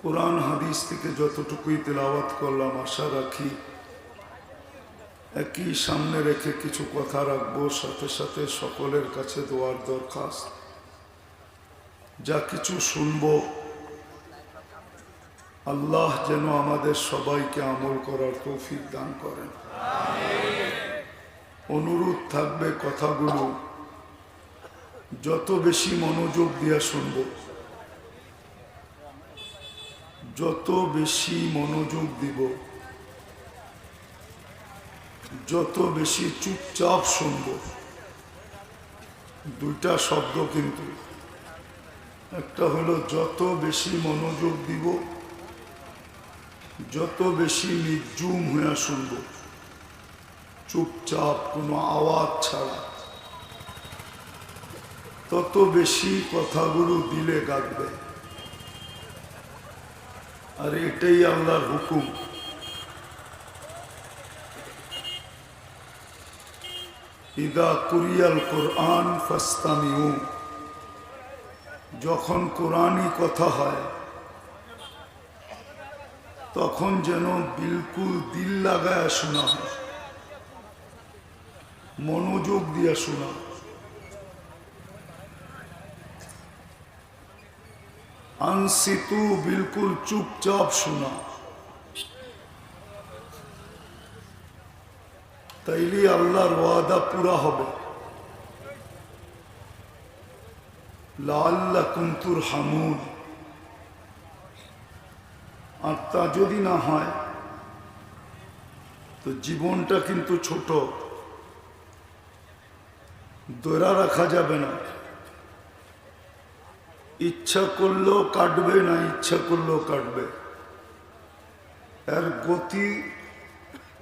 কোরআন হাদিস থেকে যতটুকুই তেলাওয়াত করলাম, আশা রাখি একই সামনে রেখে কিছু কথা রাখবো, সাথে সাথে সকলের কাছে দোয়ার দরখাস্ত। যা কিছু শুনবো আল্লাহ যেন আমাদের সবাইকে আমল করার তৌফিক দান করেন। অনুরোধ থাকবে কথাগুলো যত বেশি মনোযোগ দিয়ে শুনব, যত বেশি মনোযোগ দিব, যত বেশি চুপচাপ শুনব। দুইটা শব্দ কিন্তু, একটা হলো যত বেশি মনোযোগ দিব, যত বেশি নির্জুম হয়ে শুনব, চুপচাপ কোনো আওয়াজ ছাড়া, তত বেশি কথাগুলো দিলে গাঁথবে। আর এটাই আল্লাহর হুকুম। ইদা কুরিয়াল কোরআন ফাস্তামিউ, যখন কোরআনই কথা হয় তখন যেন বিলকুল দিল লাগায় শোনা হয়, মনোযোগ দিয়ে শোনা। আনসিতু, বিলকুল চুপচাপ শোনা। তাইলে আল্লাহর ওয়াদা পুরা হবে। লাআল্লাকুম তুরহামুন। আর তা যদি না হয় তো জীবনটা কিন্তু ছোট, ধরে রাখা যাবে না। ইচ্ছা করলেও কাটবে না, ইচ্ছা করলেও কাটবে। এর গতি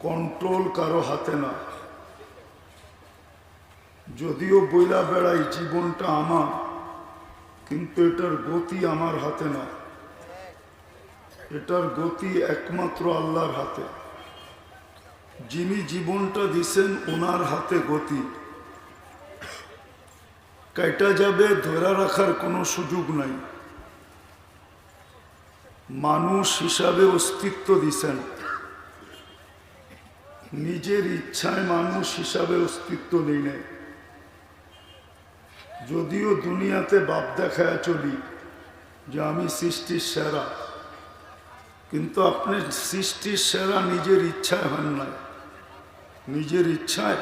কন্ট্রোল কারো হাতে না। যদিও বইলা বেড়াই জীবনটা আমার, কিন্তু এটার গতি আমার হাতে না। এটার গতি একমাত্র আল্লাহর হাতে। যিনি জীবনটা দিছেন ওনার হাতে গতি। কাটা যাবে, ধরে রাখার কোনো সুযোগ নাই। মানুষ হিসাবে অস্তিত্ব দিছেন, নিজের ইচ্ছায় মানুষ হিসাবে অস্তিত্ব নেই নাই। যদিও দুনিয়াতে বাপ দেখায় চলি যে আমি সৃষ্টির সেরা, কিন্তু আপনি সৃষ্টির সেরা নিজের ইচ্ছায় হন নাই। নিজের ইচ্ছায়?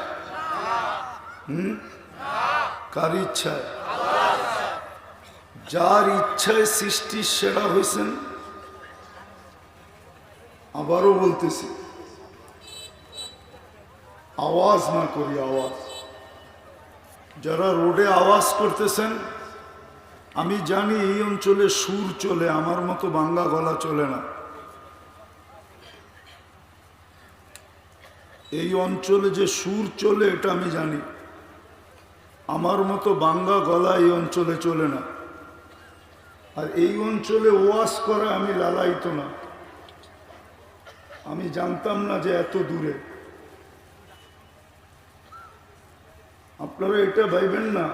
কার ইচ্ছায়? যার ইচ্ছায় সৃষ্টির সেরা হয়েছেন। আবারও বলতেছি, আওয়াজ না করি, আওয়াজ। যারা রোডে আওয়াজ করতেছেন, আমি জানি এই অঞ্চলে সুর চলে, আমার মতো বাংলা গলা চলে না। এই অঞ্চলে যে সুর চলে এটা আমি জানি, আমার মতো বাংলা গলা এই অঞ্চলে চলে না। আর এই অঞ্চলে ওয়াজ করা আমি লালায়িত না। আমি জানতাম না যে এত দূরে। আপনারা এটা ভাইবেন না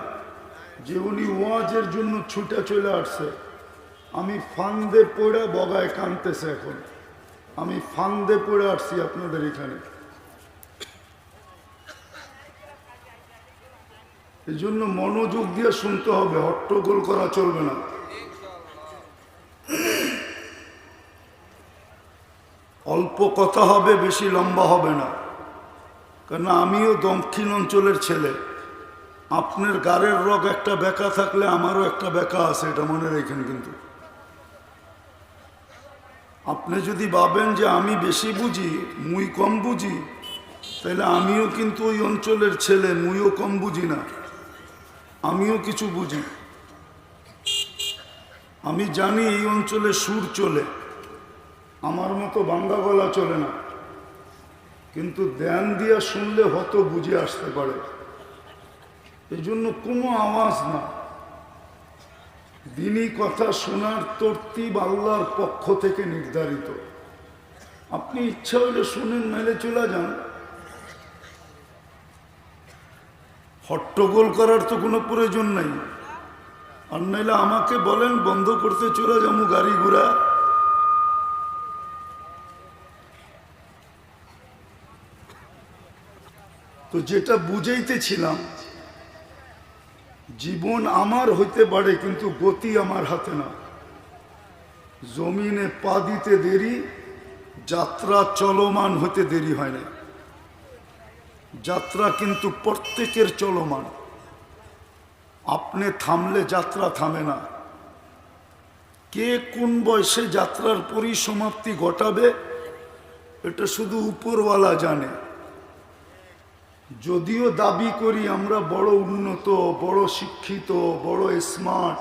যে উনি ওয়াজের জন্য ছুটে চলে আসছে। আমি ফান্দে পড়ে বগায় কানতেছে এখন। আমি ফান্দে পড়ে আসছি আপনাদের এখানে। এই জন্য মনোযোগ দিয়ে শুনতে হবে, হট্টগোল করা চলবে না। অল্প কথা হবে, বেশি লম্বা হবে না। কারণ আমিও দক্ষিণ অঞ্চলের ছেলে। আপনার গাড়ের রগ একটা বেঁকা থাকলে আমারও একটা বেঁকা আছে, এটা মনে রেখেন। কিন্তু আপনি যদি ভাবেন যে আমি বেশি বুঝি, মুই কম বুঝি, তাহলে আমিও কিন্তু ওই অঞ্চলের ছেলে, মুইও কম বুঝি না। আমিও কিছু বুঝি। আমি জানি এই অঞ্চলে সুর চলে, আমার মতো বাংলা গলা চলে না। কিন্তু ধ্যান দিয়া শুনলে হয়তো বুঝে আসতে পারে। এই জন্য কোনো আওয়াজ না। দিনই কথা শোনার তরতিব আল্লাহর পক্ষ থেকে নির্ধারিত। আপনি ইচ্ছা হইলে শুনেন, নাইলে চলে যান। হট্টগোল করার তো কোনো প্রয়োজন নাই। আর নাইলে আমাকে বলেন বন্ধ করতে, চলে যাবো গাড়ি ঘোড়া, তো যেটা বুঝাইতেছিলাম, জীবন আমার হইতে পারে কিন্তু গতি আমার হাতে না। জমিনে পা দিতে দেরি, যাত্রা চলমান হতে দেরি হয় না। যাত্রা কিন্তু প্রত্যেকের চলমান। আপনি থামলে যাত্রা থামে না। কে কোন বয়সে যাত্রার পরিসমাপ্তি ঘটাবে এটা শুধু উপরওয়ালা জানে। যদিও দাবি করি আমরা বড় উন্নত, বড় শিক্ষিত, বড় স্মার্ট,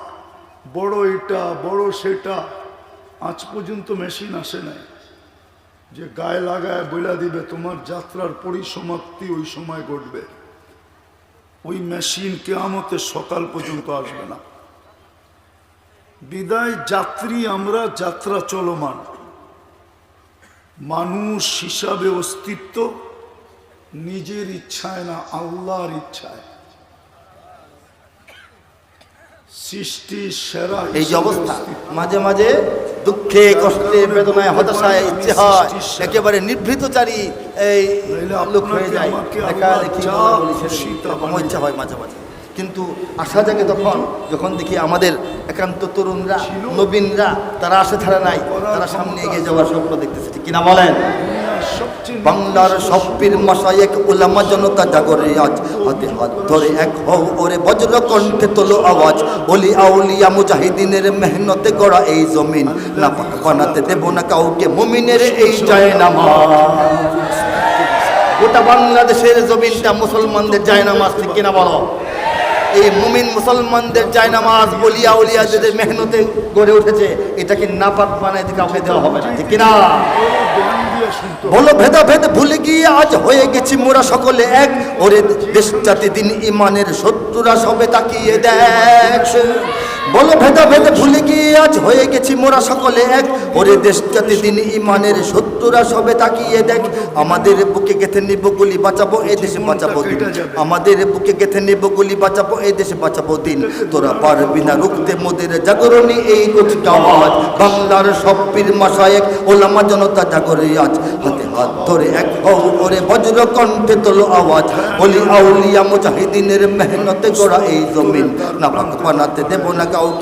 বড় এটা বড় সেটা, আজ পর্যন্ত মেশিন আসে নাই যে গায়ে লাগায় বইলা দিবে তোমার যাত্রার পরিসমাপ্তি ওই সময় ঘটবে। ওই মেশিন কিয়ামতের সকাল পর্যন্ত আসবে না। বিদায় যাত্রী আমরা, যাত্রা চলমান। মানুষ হিসাবে অস্তিত্ব নিজের ইচ্ছায় না, আল্লাহর ইচ্ছায়। সৃষ্টি সেরা এই যে অবস্থা, মাঝে মাঝে দুঃখে কষ্টে বেদনায় হতাশায় ইচ্ছে হয় একেবারে নিভৃতচারী এই লোক হয়ে যায়। ইচ্ছা হয় মাঝে মাঝে, কিন্তু আশা জাগে তখন যখন দেখি আমাদের একান্ত তরুণরা, নবীনরা, তারা আশা ছাড়া নাই, তারা সামনে এগিয়ে যাওয়ার স্বপ্ন দেখতেছে। ঠিক কিনা বলেন? বাংলার সব পীর মাশায়েখ উলামা জনতা জাগরে আজ, হাতে হাত ধরে এক হও ওরে বজ্র কণ্ঠে তোলো আওয়াজ। ওলি আউলিয়া মুজাহিদিনের মেহনতে গড়া এই জমিন, না পাক বানাতে দেব না কাউকে মুমিনের এই জায়নামাজ। গোটা বাংলাদেশের জমিনটা মুসলমানদের জায়নামাজ। ঠিক কিনা বলো? এই মুমিন মুসলমানদের জায়নামাজ ওলিয়া উলিয়াদের মেহনতে গড়ে উঠেছে, এটাকে নাপাক বানাইতে কাউকে দেওয়া হবে না। ঠিক কিনা বলো? ভেদাভেদ ভুলে গিয়ে আজ হয়ে গেছি মোরা সকলে এক, ওরে দেশ জাতি দিন ইমানের শত্রুরা সবে তাকিয়ে দেখ। বলো ভেদাভেদ ভুলে গিয়ে আজ হয়ে গেছি মোরা সকলে এক, ওরে দেশ জাতি দিন ইমানের শত্রুরা সবে তাকিয়ে দেখ। আমাদের বুকে গেঁথে নিব গুলি, বাঁচাবো এই দেশে বাঁচাবো দিন। আমাদের বুকে গেঁথে নিব গুলি, বাঁচাবো এই দেশে বাঁচাবো দিন। তোরা পারবি না রুখতে মোদের জাগরণী এই গঠিত আওয়াজ। বাংলার সব পীর মাশায়েখ ওলামা জনতা জাগরে আজ, হাতে হাত ধরে এক হও ওরে বজ্র কণ্ঠে তোলো আওয়াজ। ওলি আউলিয়া মুজাহিদিনের মেহনতে গড়া এই জমিন, না পাক বানাতে দেব না কাউকে।